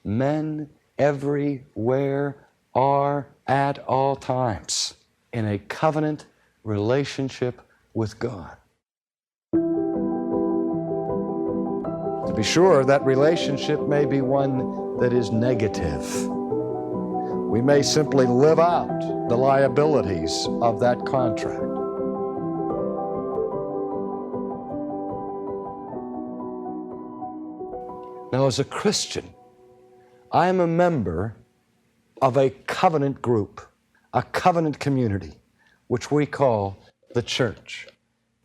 men everywhere are at all times in a covenant relationship with God. To be sure, that relationship may be one that is negative. We may simply live out the liabilities of that contract. Now, as a Christian, I am a member of a covenant group, a covenant community, which we call the church.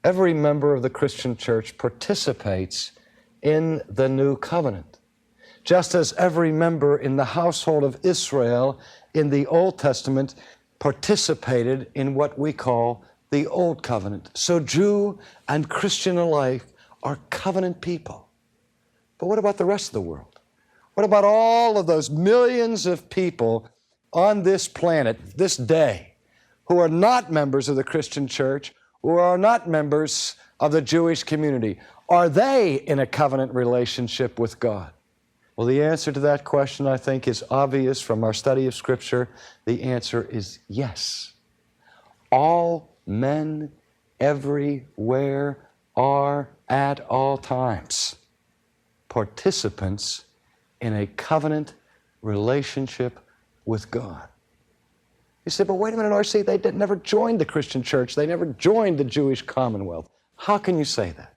Every member of the Christian church participates in the new covenant, just as every member in the household of Israel in the Old Testament participated in what we call the Old Covenant. So Jew and Christian alike are covenant people. But what about the rest of the world? What about all of those millions of people on this planet, this day, who are not members of the Christian church, who are not members of the Jewish community? Are they in a covenant relationship with God? Well, the answer to that question, I think, is obvious from our study of Scripture. The answer is yes. All men everywhere are at all times participants in a covenant relationship with God. You say, but wait a minute, R.C., they never joined the Christian church. They never joined the Jewish commonwealth. How can you say that?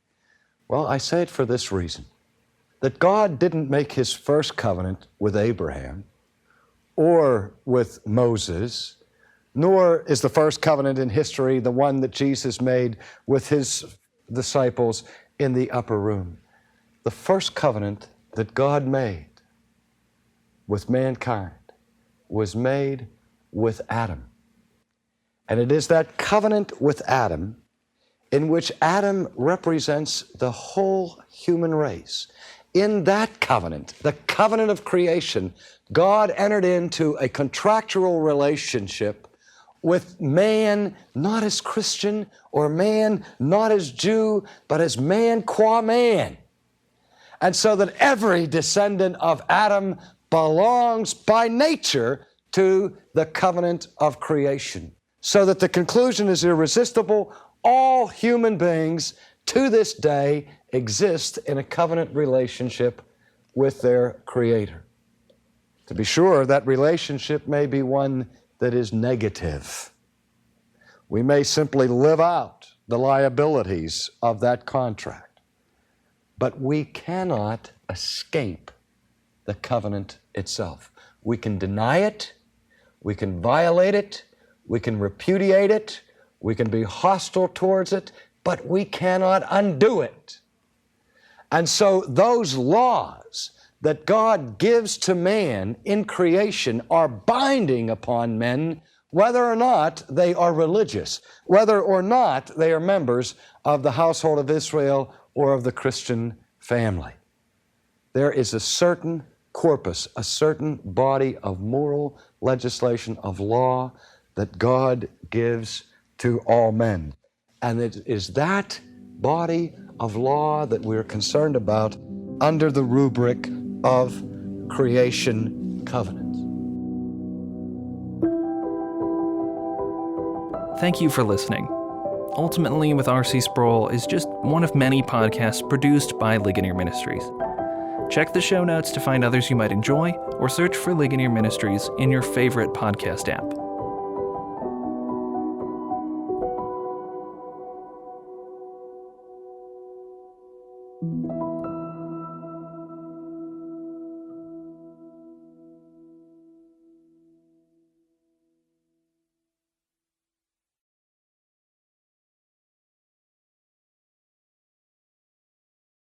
Well, I say it for this reason, that God didn't make His first covenant with Abraham or with Moses, nor is the first covenant in history the one that Jesus made with His disciples in the upper room. The first covenant that God made with mankind was made with Adam. And it is that covenant with Adam in which Adam represents the whole human race. In that covenant, the covenant of creation, God entered into a contractual relationship with man, not as Christian or man, not as Jew, but as man qua man. And so that every descendant of Adam belongs by nature to the covenant of creation. So that the conclusion is irresistible. All human beings to this day exist in a covenant relationship with their Creator. To be sure, that relationship may be one that is negative. We may simply live out the liabilities of that contract. But we cannot escape the covenant itself. We can deny it, we can violate it, we can repudiate it, we can be hostile towards it, but we cannot undo it. And so those laws that God gives to man in creation are binding upon men, whether or not they are religious, whether or not they are members of the household of Israel or of the Christian family. There is a certain corpus, a certain body of moral legislation, of law that God gives to all men. And it is that body of law that we're concerned about under the rubric of creation covenant. Thank you for listening. Ultimately with R.C. Sproul is just one of many podcasts produced by Ligonier Ministries. Check the show notes to find others you might enjoy, or search for Ligonier Ministries in your favorite podcast app.